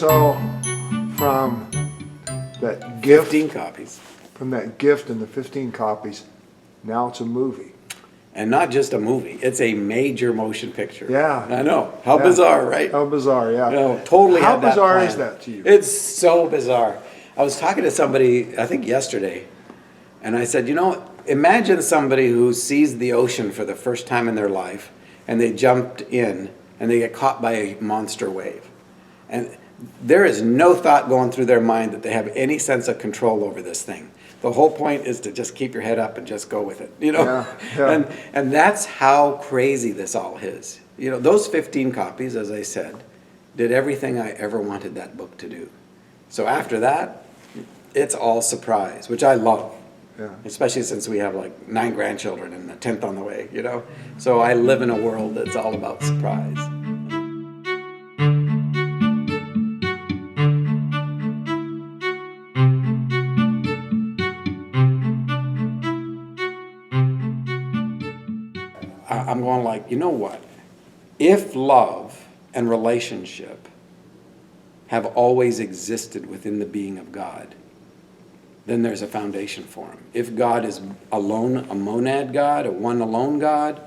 So from that gift, 15 copies. from that gift and the 15 copies, now it's a movie. And not just a movie, it's a major motion picture. Yeah. I know. How Yeah. bizarre, right? How bizarre, yeah. No, totally. How had that bizarre plan. is that to you? It's so bizarre. I was talking to somebody, I think yesterday, and I said, imagine somebody who sees the ocean for the first time in their life, and they jumped in, and they get caught by a monster wave. And there is no thought going through their mind that they have any sense of control over this thing. The whole point is to just keep your head up and just go with it, Yeah, yeah. And that's how crazy this all is. Those 15 copies, as I said, did everything I ever wanted that book to do. So after that, it's all surprise, which I love. Yeah. Especially since we have like 9 grandchildren and a 10th on the way, So I live in a world that's all about surprise. I'm going like, you know what? If love and relationship have always existed within the being of God, then there's a foundation for him. If God is alone, a monad God, a one alone God,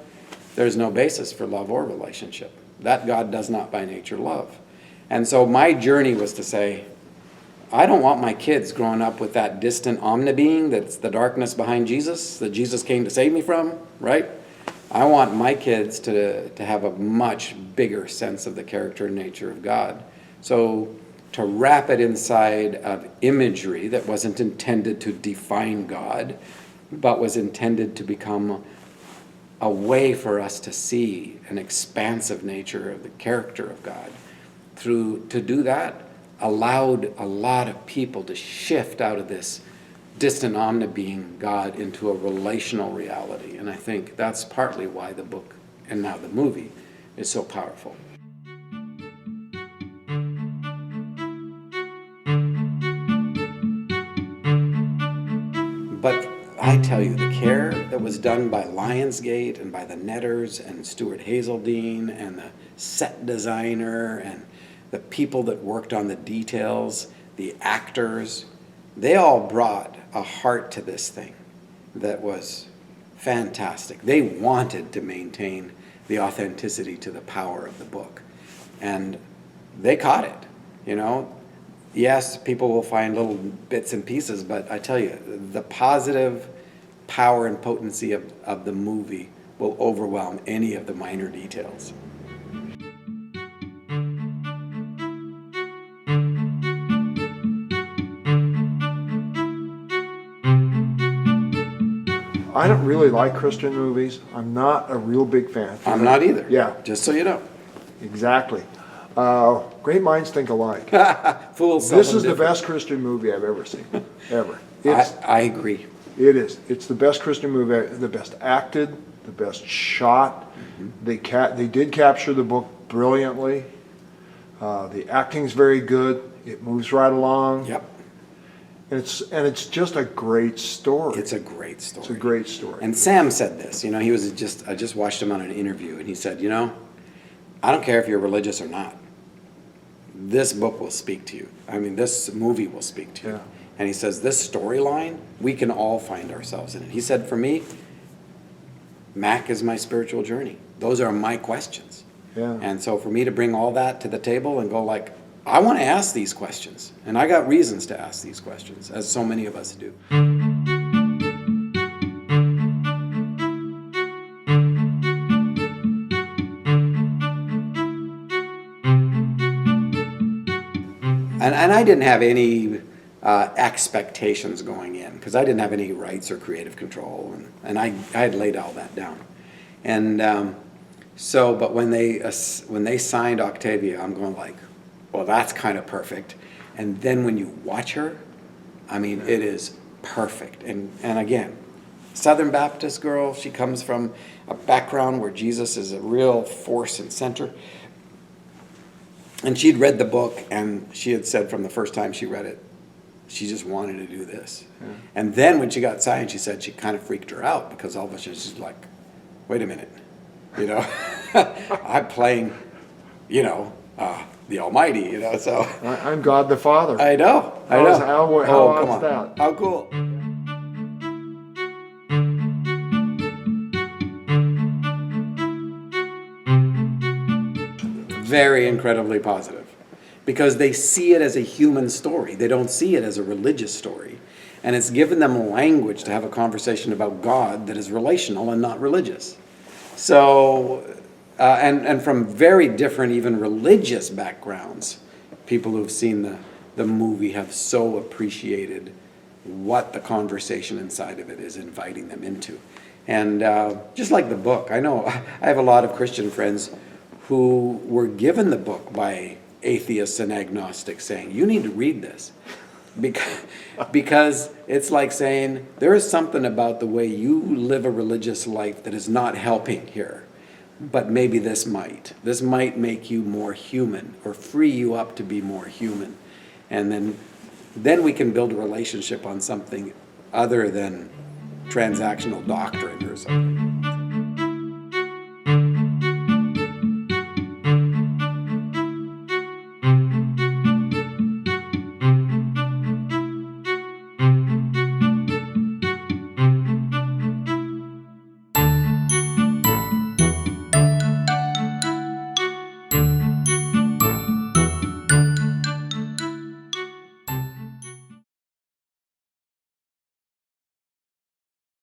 there's no basis for love or relationship. That God does not by nature love. And so my journey was to say, I don't want my kids growing up with that distant omni-being that's the darkness behind Jesus, that Jesus came to save me from, right? I want my kids to have a much bigger sense of the character and nature of God. So to wrap it inside of imagery that wasn't intended to define God, but was intended to become a way for us to see an expansive nature of the character of God. To do that allowed a lot of people to shift out of this distant omni-being God into a relational reality. And I think that's partly why the book, and now the movie, is so powerful. But I tell you, the care that was done by Lionsgate and by the Netters and Stuart Hazeldine and the set designer and the people that worked on the details, the actors, they all brought a heart to this thing that was fantastic. They wanted to maintain the authenticity to the power of the book. And they caught it, Yes, people will find little bits and pieces, but I tell you, the positive power and potency of the movie will overwhelm any of the minor details. I don't really like Christian movies. I'm not a real big fan. I'm not either. Yeah. Just so you know. Exactly. Great minds think alike. Fools This seldom is the differ. best Christian movie I've ever seen. Ever. I agree. It is. It's the best Christian movie, the best acted, the best shot. Mm-hmm. They did capture the book brilliantly. The acting's very good. It moves right along. Yep. And it's just a great story. It's a great story. It's a great story. And Sam said this, I just watched him on an interview, and he said, I don't care if you're religious or not. This book will speak to you. This movie will speak to you. Yeah. And he says, this storyline, we can all find ourselves in it. He said, for me, Mac is my spiritual journey. Those are my questions. Yeah. And so for me to bring all that to the table and go like, I want to ask these questions. And I got reasons to ask these questions, as so many of us do. And I didn't have any expectations going in, because I didn't have any rights or creative control, and I had laid all that down. And but when they signed Octavia, I'm going like, well, that's kind of perfect. And then when you watch her, it is perfect. And again, Southern Baptist girl, she comes from a background where Jesus is a real force and center. And she'd read the book, and she had said from the first time she read it, she just wanted to do this. Yeah. And then when she got signed, she said she kind of freaked her out, because all of a sudden she's like, wait a minute, I'm playing, the Almighty, you know. So I'm God the Father. I know. How Oh, odd's come on. that? How cool. Very incredibly positive, because they see it as a human story. They don't see it as a religious story. And it's given them language to have a conversation about God that is relational and not religious. So, and from very different, even religious backgrounds, people who've seen the movie have so appreciated what the conversation inside of it is inviting them into. And just like the book, I know I have a lot of Christian friends who were given the book by atheists and agnostics saying, you need to read this. Because it's like saying, there is something about the way you live a religious life that is not helping here. But maybe this might. This might make you more human or free you up to be more human. And then we can build a relationship on something other than transactional doctrine or something.